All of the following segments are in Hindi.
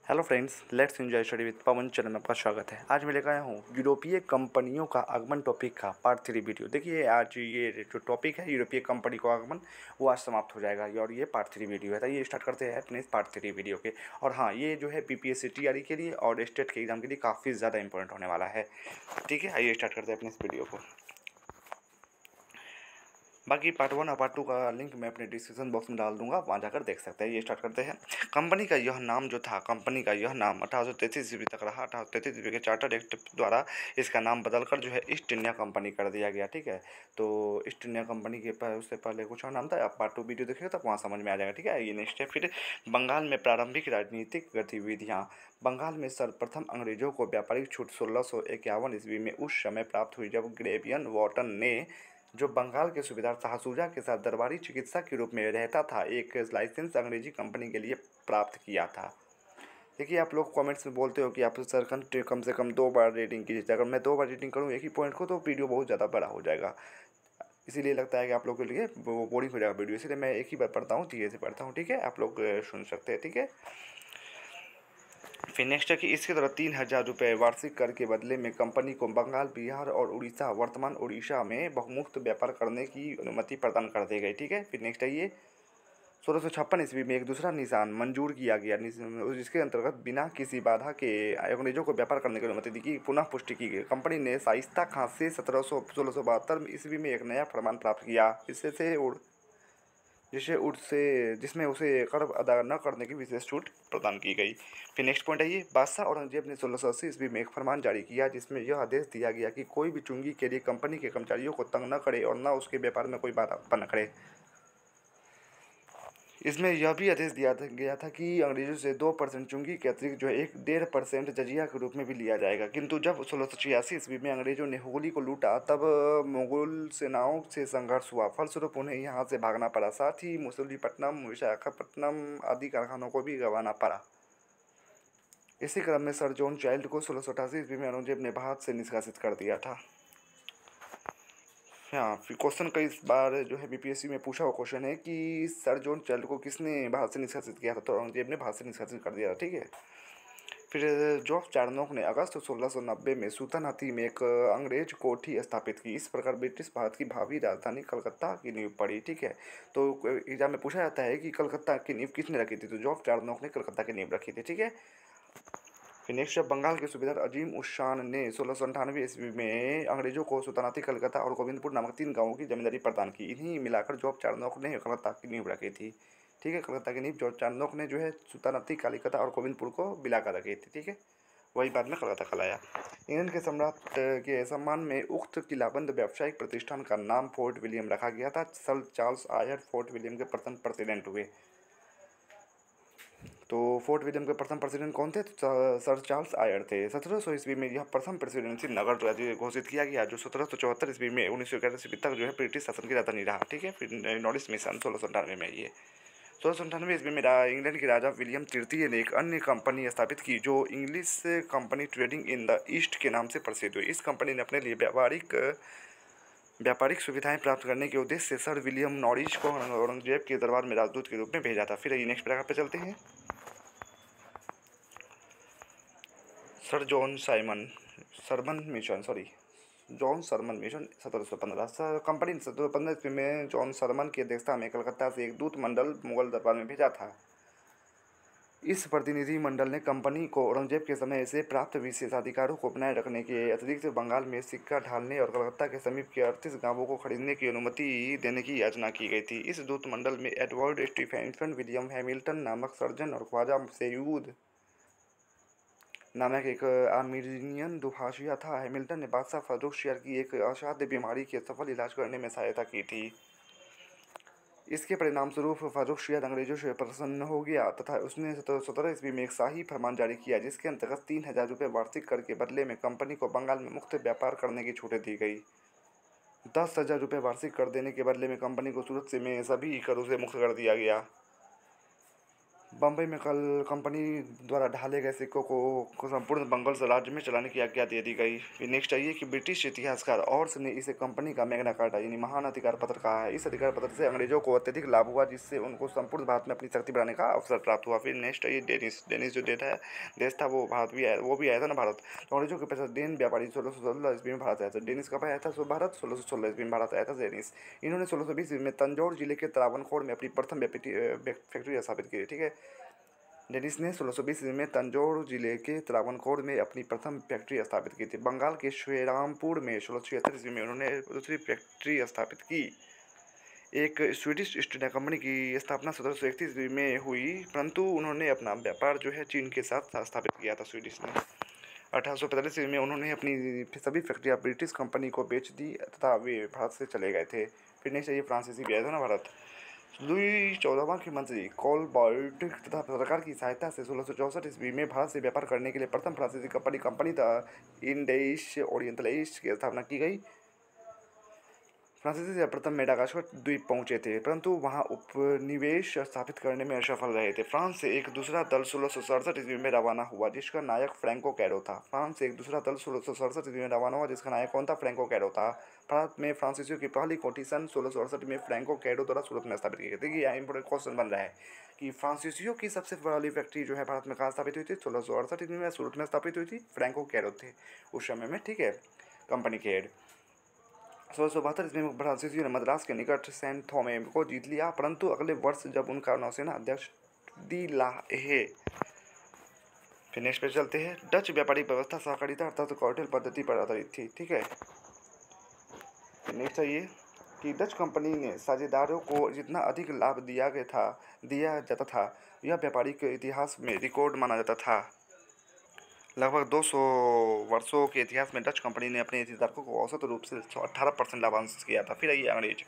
Hello friends, let's enjoy study with Pawan channel में आपका स्वागत है। आज मैं लेकर आया हूँ यूरोपीय कंपनियों का आगमन टॉपिक का पार्ट 3 वीडियो। देखिए, आज ये जो टॉपिक है यूरोपीय कंपनी का आगमन, वो आज समाप्त हो जाएगा और ये पार्ट 3 वीडियो है। तो ये स्टार्ट करते हैं अपने इस पार्ट 3 वीडियो के। और हाँ, ये जो है पीपीएससी टीआरई के लिए और स्टेट के एग्जाम के लिए काफ़ी ज़्यादा इंपॉर्टेंट होने वाला है। ठीक है, आइए स्टार्ट करते हैं अपने इस वीडियो को। बाकी पार्ट 1 और पार्ट 2 का लिंक मैं अपने डिस्क्रिप्शन बॉक्स में डाल दूंगा, वहाँ जाकर देख सकते हैं। ये स्टार्ट करते हैं। कंपनी का यह नाम जो था, कंपनी का यह नाम 1833 ईस्वी तक रहा। 1833 ईस्वी के चार्टर्ड एक्ट द्वारा इसका नाम बदलकर जो है ईस्ट इंडिया कंपनी कर दिया गया। ठीक है, तो ईस्ट इंडिया कंपनी के उससे पहले कुछ और नाम था। आप पार्ट 2 वीडियो देखिएगा तब वहाँ समझ में आ जाएगा। ठीक है, ये नेक्स्ट है। फिर बंगाल में प्रारंभिक राजनीतिक गतिविधियाँ। बंगाल में सर्वप्रथम अंग्रेजों को व्यापारिक छूट 1651 ईस्वी में उस समय प्राप्त हुई, जब ग्रेवियन वॉटन ने, जो बंगाल के सूबेदार शाहशुजा के साथ दरबारी चिकित्सक के रूप में रहता था, एक लाइसेंस अंग्रेजी कंपनी के लिए प्राप्त किया था। देखिए, आप लोग कमेंट्स में बोलते हो कि आप सर कम से कम 2 बार रेटिंग कीजिए। अगर मैं 2 बार रेटिंग करूँ एक ही पॉइंट को तो वीडियो बहुत ज़्यादा बड़ा हो जाएगा। इसीलिए लगता है कि आप लोग के लिए बोरिंग हो जाएगा वीडियो, इसलिए मैं एक ही बार पढ़ता हूँ, धीरे से पढ़ता हूँ। ठीक है, आप लोग सुन सकते हैं। ठीक है, फिर नेक्स्ट है कि इसके द्वारा 3,000 रुपये वार्षिक कर के बदले में कंपनी को बंगाल, बिहार और उड़ीसा, वर्तमान उड़ीसा में बहुमुक्त व्यापार करने की अनुमति प्रदान कर दी गई। ठीक है, फिर नेक्स्ट है ये 1656 ईस्वी में एक दूसरा निशान मंजूर किया गया, जिसके अंतर्गत बिना किसी बाधा के अंग्रेजों को व्यापार करने की अनुमति दी की पुनः पुष्टि की गई। कंपनी ने शाइस्ता खां से 1672 ईस्वी में एक नया फरमान प्राप्त किया, जिसमें उसे कर अदा न करने की विशेष छूट प्रदान की गई। फिर नेक्स्ट पॉइंट है ये, बादशाह औरंगजेब ने 1680 ईस्वी में एक फरमान जारी किया, जिसमें यह आदेश दिया गया कि कोई भी चुंगी के लिए कंपनी के कर्मचारियों को तंग न करे और न उसके व्यापार में कोई बाधा उत्पन्न करे। इसमें यह भी आदेश दिया गया था कि अंग्रेजों से 2% चुंगी के अतिरिक्त जो है 1.5% जजिया के रूप में भी लिया जाएगा। किंतु जब 1686 ईस्वी में अंग्रेजों ने हुगली को लूटा, तब मुगल सेनाओं से संघर्ष हुआ। फलस्वरूप उन्हें यहाँ से भागना पड़ा। साथ ही मछलीपट्टनम, विशाखापट्टनम आदि कारखानों को भी गंवाना पड़ा। इसी क्रम में सर जॉन चाइल्ड को 1688 ईस्वी में औरंगजेब ने भारत से निष्कासित कर दिया था। हाँ, फिर क्वेश्चन कई बार जो है बीपीएससी में पूछा हुआ क्वेश्चन है कि सर जॉन चाइल्ड को किसने भारत से निष्कासित किया था, तो औरंगजेब ने भारत से निष्कासित कर दिया था। ठीक है, फिर जॉर्ज चार्नोक ने अगस्त 1690 में सूतानाती में एक अंग्रेज कोठी स्थापित की। इस प्रकार ब्रिटिश भारत की भावी राजधानी कलकत्ता की नींव पड़ी। ठीक है, तो एग्जाम में पूछा जाता है कि कलकत्ता की नींव किसने रखी थी, तो जॉर्ज चार्नोक ने कलकत्ता की नींव रखी थी। ठीक है, फिर नेक्स्ट, बंगाल के सूबेदार अजीम उस शान ने 1698 ईस्वी में अंग्रेजों को सुल्तानाती कलकत्ता और गोविंदपुर नामक 3 गांवों की जमींदारी प्रदान की। इन्हीं मिलाकर जॉर्ज चार्नोक ने कलकत्ता की नींव रखी थी। ठीक है, कलकत्ता की नींव जॉर्ज चार्नोक ने जो है सुल्तानाती कलकत्ता और गोविंदपुर को मिलाकर रखी थी। ठीक है, वही बाद में कलकत्ता कहलाया। इंग्लैंड के सम्राट के सम्मान में उक्त किलाबंद व्यावसायिक प्रतिष्ठान का नाम फोर्ट विलियम रखा गया था। Sir Charles Eyre fort William के प्रथम प्रेसिडेंट हुए। तो फोर्ट विलियम के प्रथम प्रेसिडेंट कौन थे, तो सर चार्ल्स आयर थे। 1700 ईस्वी में यह प्रथम प्रेसिडेंसी नगर घोषित किया गया, जो 1774 ईस्वी में 1911 ईस्वी तक जो है ब्रिटिश शासन की राजधानी रहा। ठीक है, फिर नॉर्थ मिशन 1698 में ये 1698 ईस्वी में इंग्लैंड के राजा विलियम तृतीय ने एक अन्य कंपनी स्थापित की, जो English company trading in the east के नाम से प्रसिद्ध हुई। इस कंपनी ने अपने लिए व्यापारिक सुविधाएं प्राप्त करने के उद्देश्य से सर विलियम नॉरिस को औरंगजेब के दरबार में राजदूत के रूप में भेजा था। फिर ये नेक्स्ट पैराग्राफ पे चलते हैं। Sir John Surman mission 1715 company ने 1715 ईस्वी में जॉन सरमन की अध्यक्षता में कलकत्ता से एक दूत मंडल मुगल दरबार में भेजा था। इस प्रतिनिधि मंडल ने कंपनी को औरंगजेब के समय से प्राप्त विशेषाधिकारों को बनाए रखने के अतिरिक्त बंगाल में सिक्का ढालने और कलकत्ता के समीप के 38 गांवों को खरीदने की अनुमति देने की याचना की गई थी। इस दूत मंडल में एडवर्ड स्टीफेंसन, विलियम हैमिल्टन नामक सर्जन और ख्वाजा सैयद नामक एक आर्मीनियन दुभाषिया था। हैमिल्टन ने बादशाह फर्रुखशियर की एक असाध्य बीमारी के सफल इलाज करने में सहायता की थी। इसके परिणामस्वरूप फर्रुखशियर अंग्रेजों से प्रसन्न हो गया तथा उसने 1717 ईस्वी में एक शाही फरमान जारी किया, जिसके अंतर्गत 3,000 रुपये वार्षिक कर के बदले में कंपनी को बंगाल में मुक्त व्यापार करने की छूटें दी गई। 10,000 रुपये वार्षिक कर देने के बदले में कंपनी को सूरत से में सभी करों से मुक्त कर दिया गया। बम्बई में कल कंपनी द्वारा ढाले गए सिक्कों को संपूर्ण बंगाल राज्य में चलाने की आज्ञा दे दी गई। फिर नेक्स्ट आइए कि ब्रिटिश इतिहासकार ऑर्स ने इसे कंपनी का मैग्ना कार्टा यानी महान अधिकार पत्र कहा है। इस अधिकार पत्र से अंग्रेजों को अत्यधिक लाभ हुआ, जिससे उनको संपूर्ण भारत में अपनी शक्ति बढ़ाने का अवसर प्राप्त हुआ। फिर नेक्स्ट आइए डेनिस जो देश था वो भारत भी आया, वो भी आया था ना भारत। तो अंग्रेजों के पास डेन व्यापारी 1616 ईस्वी में भारत आया था। डेनिस कब आया था? भारत 1616 ईस्वी में भारत आया था डेनिस। इन्होंने 1620 ईस्वी में तंजौर जिले के त्रावणकोर में अपनी प्रथम फैक्ट्री स्थापित की। ठीक है, डेनिस ने 1620 ईस्वी में तंजौर जिले के त्रावणकोर में अपनी प्रथम फैक्ट्री स्थापित की थी। बंगाल के श्रीरामपुर में 1676 ईस्वी में उन्होंने दूसरी फैक्ट्री स्थापित की। एक स्वीडिश ईस्ट इंडिया कंपनी की स्थापना 1731 ईस्वी में हुई, परंतु उन्होंने अपना व्यापार जो है चीन के साथ स्थापित किया था स्वीडिश ने। 1845 ईस्वी में उन्होंने अपनी सभी फैक्ट्रियाँ ब्रिटिश कंपनी को बेच दी तथा वे भारत से चले गए थे। फिर नेक्स्ट ये फ्रांसीसी भी आया था ना भारत। लुई 14वां के मंत्री कोलबर्ट तथा सरकार की सहायता से 1664 ईस्वी में भारत से व्यापार करने के लिए प्रथम फ्रांसीसी कंपनी द इंडिश ओरिएंटलिस्ट की स्थापना की गई। फ्रांसीसी प्रथम मेडागास्कर द्वीप पहुंचे थे, परंतु वहां उपनिवेश स्थापित करने में असफल रहे थे। फ्रांस से एक दूसरा दल 1667 ईस्वी में रवाना हुआ, जिसका नायक फ्रैंको कैरो था। फ्रांस से एक दूसरा दल 1667 ईस्वी में रवाना हुआ, जिसका नायक कौन था? फ्रैंको कैरो था। भारत में फ्रांसीसियों की पहली कोठी सन 1668 में फ्रैंको कैरो द्वारा सूरत में स्थापित की गई थी। यहाँ इंपोर्टेंट क्वेश्चन बन रहा है कि फ्रांसीसियों की सबसे पहली फैक्ट्री जो है भारत में कहाँ स्थापित हुई थी? 1668 ईस्वी में सूरत में स्थापित हुई थी। फ्रैंको कैरो थे उस समय में। ठीक है, कंपनी के हेड। 1672 ईस्वी में फ्रांसीसियों ने मद्रास के निकट सेंट थोमे को जीत लिया, परंतु अगले वर्ष जब उनका नौसेना अध्यक्ष डी लाहे। फिर नेक्स्ट पे चलते हैं। डच व्यापारिक व्यवस्था सहकारिता अर्थात कार्टेल पद्धति पर आधारित थी। ठीक है, नेक्स्ट है ये कि डच कंपनी ने साझेदारों को जितना अधिक लाभ दिया जाता था, यह व्यापारिक इतिहास में रिकॉर्ड माना जाता था। लगभग 200 वर्षों के इतिहास में डच कंपनी ने अपने हितधारकों को औसत रूप से 18% लाभांश किया था। फिर आइए अंग्रेज।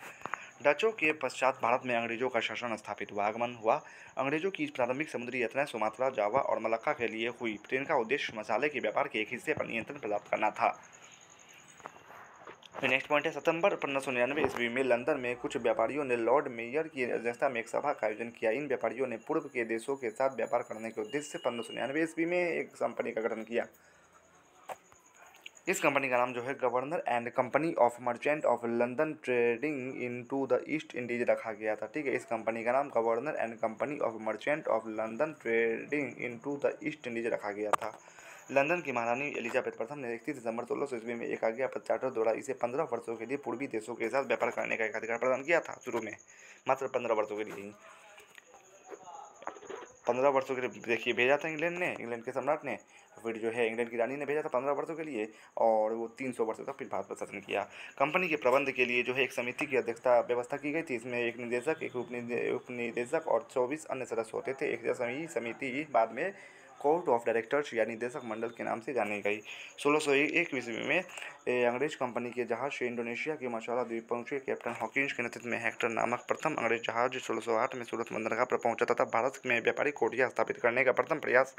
डचों के पश्चात भारत में अंग्रेजों का शासन स्थापित हुआ, आगमन हुआ। अंग्रेजों की प्रारंभिक समुद्री यात्राएं सुमात्रा, जावा और मलक्का के लिए हुई। इनका उद्देश्य मसाले के व्यापार के एक हिस्से पर नियंत्रण प्राप्त करना था। नेक्स्ट पॉइंट है, सितंबर 1599 ईस्वी में लंदन में कुछ व्यापारियों ने लॉर्ड मेयर की अध्यक्षता में एक सभा का आयोजन किया। इन व्यापारियों ने पूर्व के देशों के साथ व्यापार करने के उद्देश्य से 1599 ईस्वी में एक कंपनी का गठन किया। इस कंपनी का नाम जो है governor and company of merchant of London trading into the East Indies रखा गया था। ठीक है, इस कंपनी का नाम governor and company of merchant of London trading into the East Indies रखा गया था। लंदन की महारानी एलिजाबेथ प्रथम ने 31 दिसंबर 1600 ईस्वी में एक आज्ञापत्र चार्टर द्वारा इसे 15 वर्षों के लिए पूर्वी देशों के साथ व्यापार करने का एक अधिकार प्रदान किया था। शुरू में मात्र 15 वर्षों के लिए ही, 15 वर्षों के लिए देखिए भेजा था इंग्लैंड के सम्राट ने। फिर जो है इंग्लैंड की रानी ने भेजा था 15 वर्षों के लिए, और वो 300 वर्षों तक फिर भारत पर शासन किया। कंपनी के प्रबंध के लिए जो है एक समिति की अध्यक्षता व्यवस्था की गई थी। इसमें एक निदेशक, एक उपनिदेशक और 24 अन्य सदस्य होते थे। एक समिति बाद में कोर्ट ऑफ डायरेक्टर्स या निदेशक मंडल के नाम से जानी गई। 1601 ईस्वी में अंग्रेज कंपनी के जहाज से इंडोनेशिया के मसाला द्वीप पहुंचे। कैप्टन हॉकिंस के नेतृत्व में हेक्टर नामक प्रथम अंग्रेज जहाज 1608 में सूरत बंदरगाह पर पहुंचा तथा भारत में व्यापारिक कोठियां स्थापित करने का प्रथम प्रयास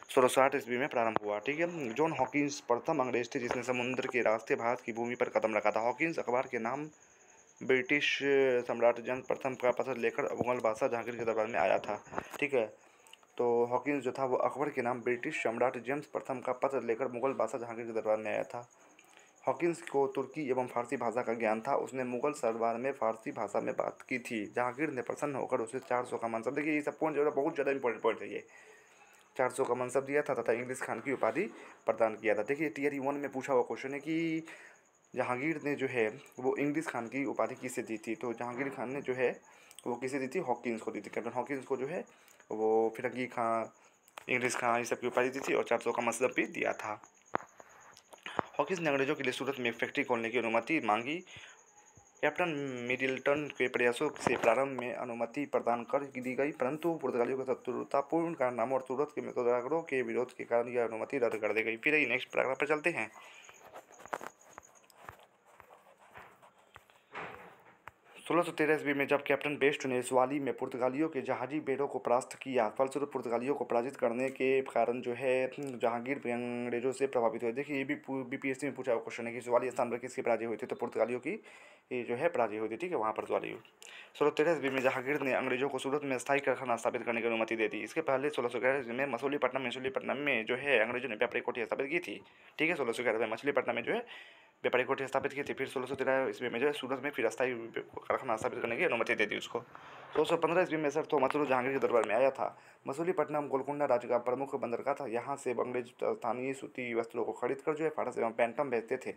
1608 ईस्वी में प्रारंभ हुआ। ठीक है, जॉन हॉकिंस प्रथम अंग्रेज थे जिसने समुद्र के रास्ते भारत की भूमि पर कदम रखा था। हॉकिंस अखबार के नाम ब्रिटिश सम्राट जेम्स प्रथम का पत्र लेकर मुगल बादशाह जहांगीर के दरबार में आया था। ठीक है, तो हॉकिंस जो था वो अकबर के नाम ब्रिटिश सम्राट जेम्स प्रथम का पत्र लेकर मुगल बादशाह जहांगीर के दरबार में आया था। हॉकिंस को तुर्की एवं फारसी भाषा का ज्ञान था। उसने मुगल दरबार में फारसी भाषा में बात की थी। जहांगीर ने प्रसन्न होकर उसे 400 का मनसब, देखिए ये सब पॉइंट जो है बहुत ज़्यादा इंपॉर्टेंट पॉइंट है ये, 400 का मनसब दिया था तथा इंग्लिश खान की उपाधि प्रदान किया था। देखिए टीयर 1 में पूछा हुआ क्वेश्चन है कि जहांगीर ने जो है वो इंग्लिश खान की उपाधि किसे दी थी? तो जहांगीर खान ने जो है वो किसे दी थी? हॉकिंस को दी थी। कैप्टन हॉकिंस को जो है वो फिरंगी खां, इंग्लिश खां, ये सब की उपाधि दी थी और 400 का मनसब भी दिया था। हॉकिंस ने अंग्रेजों के लिए सूरत में फैक्ट्री खोलने की अनुमति मांगी। कैप्टन मिडिल्टन के प्रयासों से प्रारंभ में अनुमति प्रदान कर दी गई, परंतु पुर्तगालियों का शत्रुतापूर्ण कारनामों और सूरत के सौदागरों के विरोध के कारण यह अनुमति रद्द कर दी गई। फिर नेक्स्ट पैराग्राफ पर चलते हैं। 1613 ईस्वी में जब कैप्टन बेस्ट ने स्वाली में पुर्तगालियों के जहाजी बेड़ों को परास्त किया, फलस्वरूप पुर्तगालियों को पराजित करने के कारण जो है जहांगीर भी अंग्रेजों से प्रभावित हुए। देखिए ये भी बीपीएससी में पूछा हुआ क्वेश्चन है कि स्वाली स्थान पर किसकी पराजय हुई थी, तो पुर्तगालियों की ये जो है पराजय हुई थी, ठीक है, वहाँ पर स्वाली हुई। 1613 ईस्वी में जहांगीर ने अंग्रेजों को सूरत में स्थायी कारखाना स्थापित करने की अनुमति दे दी। इसके पहले 1611 ईस्वी में मछलीपट्टनम में जो है अंग्रेजों ने व्यापारिक कोठी स्थापित की थी, ठीक है। 1611 में मछलीपट्टनम में जो है व्यापारिक कोठी स्थापित की थी। फिर 1613 ईस्वी में जो है सूरत में फिर अस्थायी कारखाना स्थापित करने की अनुमति दे दी उसको। 1615 ईस्वी में सर थोमस लो जहांगीर के दरबार में आया था। मसूलीपट्टनम गोलकुंडा राज्य का प्रमुख बंदरगाह था। यहाँ से अंग्रेज स्थानीय सूती वस्त्रों को खरीद कर जो है फारस एवं पैंटम भेजते थे।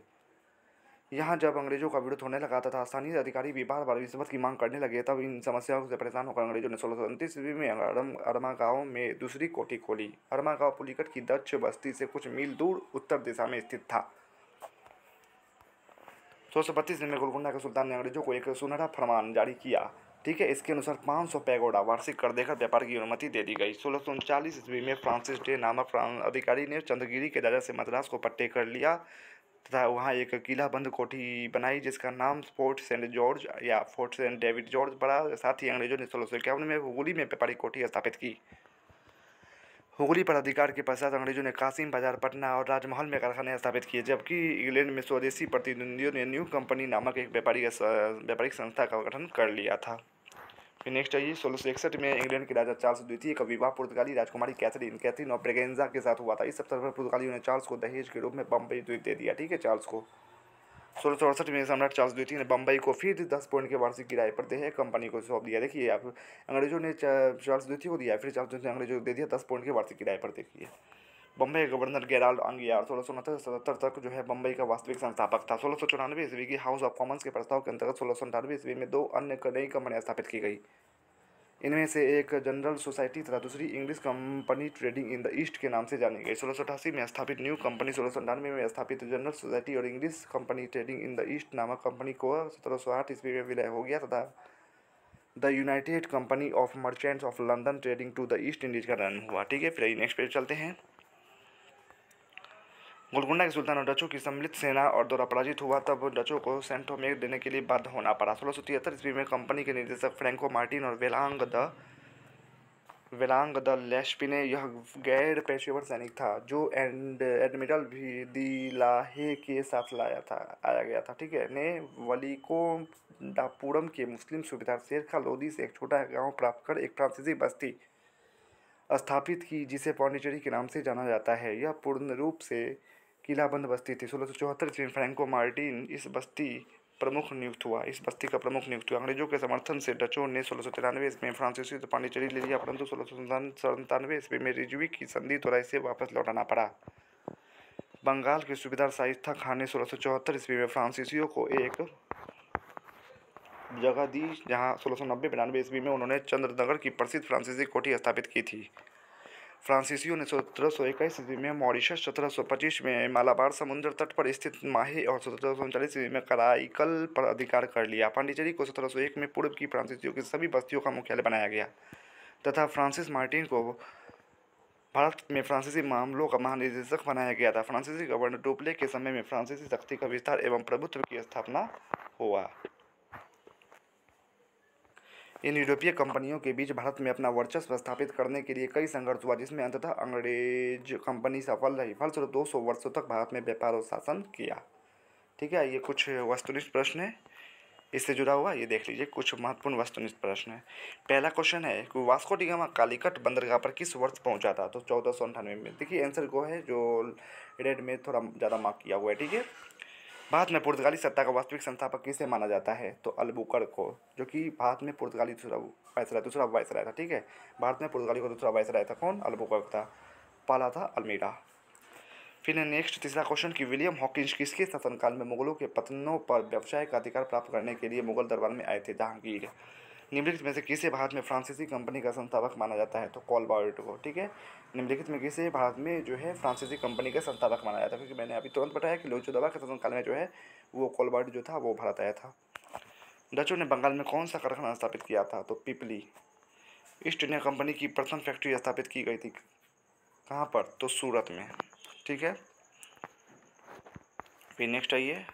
यहाँ जब अंग्रेजों का विरोध होने लगा तथा स्थानीय अधिकारी भी बार बार रिश्वत की मांग करने लगे, तब इन समस्याओं से परेशान होकर अंग्रेजों ने 1629 ईस्वी में अरमा गांव में दूसरी कोठी खोली। अरमा गांव पुलिकट की डच बस्ती से कुछ मील दूर उत्तर दिशा में स्थित था। 1632 में गोलकुंडा के सुल्तान ने अंग्रेजों को एक सुनहरा फरमान जारी किया, ठीक है। इसके अनुसार 500 पैगोडा वार्षिक कर देकर व्यापार की अनुमति दे दी गई। 1639 ईस्वी में फ्रांसिस डे नामक अधिकारी ने चंद्रगिरी के राजा से मद्रास को पट्टे कर लिया तथा वहाँ एक किला बंद कोठी बनाई जिसका नाम फोर्ट सेंट जॉर्ज या फोर्ट सेंट डेविड जॉर्ज पड़ा। साथ ही अंग्रेजों ने 1651 में हुगली में व्यापारिक कोठी स्थापित की। हुगली पर अधिकार के पश्चात अंग्रेजों ने कासिम बाजार, पटना और राजमहल में कारखाने स्थापित किए, जबकि इंग्लैंड में स्वदेशी प्रतिद्वंदियों ने न्यू कंपनी नामक एक व्यापारिक संस्था का गठन कर लिया था। फिर नेक्स्ट आइए 1661 में इंग्लैंड के राजा चार्ल्स द्वितीय का विवाह पुर्तगाली राजकुमारी कैथरीन ऑफ ब्रेगेंजा के साथ हुआ था। इस अवसर पर पुर्तगालियों ने चार्ल्स को दहेज के रूप में बम्बई द्वीप दे दिया, ठीक है, चार्ल्स को। 1668 में सम्राट चार्ल्स द्वितीय ने बम्बई को फिर 10 पॉइंट के वार्षिक किराए पर देह कंपनी को सौंप दिया। देखिए आप, अंग्रेजों ने चार्ल्स द्वितीय को दिया, फिर चार्ल्स द्वितीय ने अंग्रेजों को दे दिया 10 पॉइंट के वार्षिक किराए पर। देखिए बम्बई के गवर्नर गेराल्ड अंगियार 1669-70 तक जो है बम्बई का वास्तविक संस्थापक था। 1694 ईस्वी की हाउस ऑफ कॉमन्स के प्रस्ताव के अंतर्गत 1698 ईस्वी में 2 अन्य नई कंपनियां स्थापित की गई। इनमें से एक जनरल सोसाइटी तथा दूसरी English company trading in the east के नाम से जानी गई। 1688 में स्थापित न्यू कंपनी 1699 में स्थापित जनरल सोसाइटी और English company trading in the East नामक कंपनी को 1708 ईस्वी में विलय हो गया तथा the united company of merchants of London trading to the East Indies का जन्म हुआ, ठीक है। फिर नेक्स्ट पेज चलते हैं। गोलकुंडा के सुल्तान और डचों की सम्मिलित सेना और द्वारा पराजित हुआ, तब डचों को सेंट टोमे देने के लिए बाध्य होना पड़ा। 1673 ईस्वी में कंपनी के निदेशक फ्रैंको मार्टिन और वेलांग द लेस्पिने, यह गैर पेशेवर सैनिक था जो एडमिरल दी लाहे के साथ आया गया था, ठीक है, ने वलीकोडापुरम के मुस्लिम सूबेदार शेरखा लोदी से एक छोटा गांव प्राप्त कर एक फ्रांसीसी बस्ती स्थापित की जिसे पौंडीचेरी के नाम से जाना जाता है। यह पूर्ण रूप से किलाबंद बस्ती थी। 1674 में फ्रैंको मार्टिन इस बस्ती का प्रमुख नियुक्त हुआ। अंग्रेजों के समर्थन से डचों ने 1693 में फ्रांसीसी तो पांडिचेरी ले लिया, परंतु 1697 ईस्वी में रिजवी की संधि द्वारा इसे वापस लौटाना पड़ा। बंगाल के सूबेदार शाइस्ता खान ने 1674 ईस्वी में फ्रांसीसियों को एक जगह दी, जहां 1690-92 ईस्वी में उन्होंने चंद्रनगर की प्रसिद्ध फ्रांसीसी कोठी स्थापित की थी। फ्रांसीसियों ने 1721 ईस्वी में मॉरिशस, 1725 में मालाबार समुद्र तट पर स्थित माहे और 1739 ईस्वी में कराईकल पर अधिकार कर लिया। पांडिचेरी को 1701 में पूर्व की फ्रांसीसियों की सभी बस्तियों का मुख्यालय बनाया गया तथा फ्रांसिस मार्टिन को भारत में फ्रांसीसी मामलों का महानिदेशक बनाया गया था। फ्रांसीसी गवर्नर डुप्ले के समय में फ्रांसीसी शक्ति का विस्तार एवं प्रभुत्व की स्थापना हुआ। इन यूरोपीय कंपनियों के बीच भारत में अपना वर्चस्व स्थापित करने के लिए कई संघर्ष हुआ, जिसमें अंततः अंग्रेज कंपनी सफल रही। फलस्वरूप 200 वर्षों तक भारत में व्यापार और शासन किया, ठीक है। ये कुछ वस्तुनिष्ठ प्रश्न है इससे जुड़ा हुआ, ये देख लीजिए कुछ महत्वपूर्ण वस्तुनिष्ठ प्रश्न है। पहला क्वेश्चन है कि वास्को डी गामा कालीकट बंदरगाह पर किस वर्ष पहुंचा था, तो 1498 में। देखिए आंसर को है जो रेड में थोड़ा ज़्यादा मार्क किया हुआ है, ठीक है। भारत में पुर्तगाली सत्ता का वास्तविक संस्थापक किसे माना जाता है, तो अल्बुकर्क को, जो कि भारत में पुर्तगाली दूसरा वायसराय था, ठीक है। भारत में पुर्तगाली को दूसरा वायसराय था कौन, अल्बुकर्क था। पहला था अल्मीडा। फिर नेक्स्ट तीसरा क्वेश्चन कि विलियम हॉकिंस किसके शासनकाल में मुगलों के पतनों पर व्यवसाय का अधिकार प्राप्त करने के लिए मुगल दरबार में आए थे, जहांगीर। निम्नलिखित में से किसे भारत में फ्रांसीसी कंपनी का संस्थापक माना जाता है, तो कोलबर्ट को, ठीक है। निम्नलिखित में किसे भारत में जो है फ्रांसीसी कंपनी का संस्थापक माना जाता है, क्योंकि मैंने अभी तुरंत बताया कि लोचो दवा के शासनकाल में जो है वो कोलबर्ट जो था वो भारत आया था। डचों ने बंगाल में कौन सा कारखाना स्थापित किया था, तो पिपली। ईस्ट इंडिया कंपनी की प्रथम फैक्ट्री स्थापित की गई थी कहाँ पर, तो सूरत में, ठीक है। फिर नेक्स्ट आइए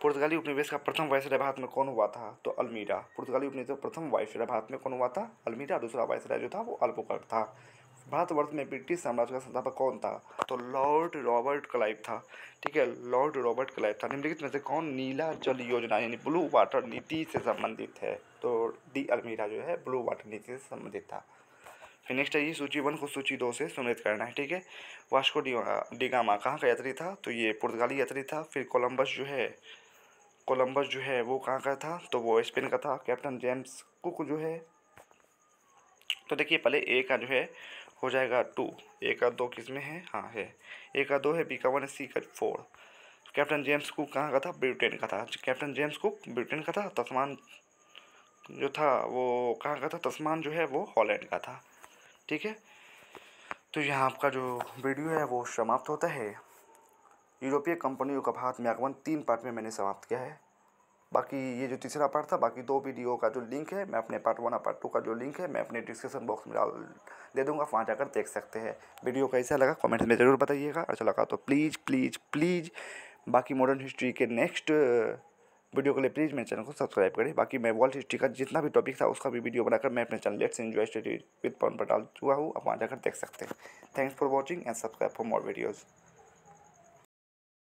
पुर्तगाली उपनिवेश का प्रथम वायसराय भारत में कौन हुआ था? तो अल्मीरा। पुर्तगाली उपनिवेश का प्रथम वायसराय भारत में कौन हुआ था? अल्मीरा। दूसरा वायसराय जो था वो अल्बुकर्क था। भारतवर्ष में ब्रिटिश साम्राज्य का संस्थापक कौन था? तो लॉर्ड रॉबर्ट क्लाइव था। ठीक है, लॉर्ड रॉबर्ट क्लाइव था। निम्नलिखित में से कौन नीला जल योजना यानी ब्लू वाटर नीति से संबंधित है? तो डी अल्मीरा जो है ब्लू वाटर नीति से संबंधित था। फिर नेक्स्ट है ये सूची 1 को सूची 2 से सम्मिलित करना है। ठीक है, वास्को डी गामा कहाँ का यात्री था? तो ये पुर्तगाली यात्री था। फिर कोलंबस जो है वो कहाँ का था? तो वो स्पेन का था। कैप्टन जेम्स कुक जो है, तो देखिए पहले ए का जो है हो जाएगा 2, ए का 2 किस में है? हाँ है, ए का 2 है, बी का 1 है, सी का 4। कैप्टन जेम्स कुक कहाँ का था? ब्रिटेन का था। कैप्टन जेम्स कुक ब्रिटेन का था। तस्मान जो था वो कहाँ का था? तस्मान जो है वो हॉलैंड का था। ठीक है, तो यहाँ आपका जो वीडियो है वो समाप्त होता है। यूरोपीय कंपनियों का भारत में आगमन 3 पार्ट में मैंने समाप्त किया है। बाकी ये जो तीसरा पार्ट था, बाकी 2 वीडियो का जो लिंक है मैं अपने पार्ट 1 और पार्ट 2 का जो लिंक है मैं अपने डिस्क्रिप्शन बॉक्स में डाल दे दूँगा, वहाँ जाकर देख सकते हैं। वीडियो कैसा लगा कमेंट्स में ज़रूर बताइएगा। अच्छा लगा तो प्लीज़ प्लीज़ प्लीज़ बाकी मॉडर्न हिस्ट्री के नेक्स्ट वीडियो के लिए प्लीज़ मेरे चैनल को सब्सक्राइब करें। बाकी मैं वर्ल्ड हिस्ट्री का जितना भी टॉपिक था उसका भी वीडियो बनाकर मैं अपने channel let's enjoy study with Pawan पर डाल चुका हूँ, आप वहाँ जाकर देख सकते हैं। Thanks for watching and subscribe for more videos.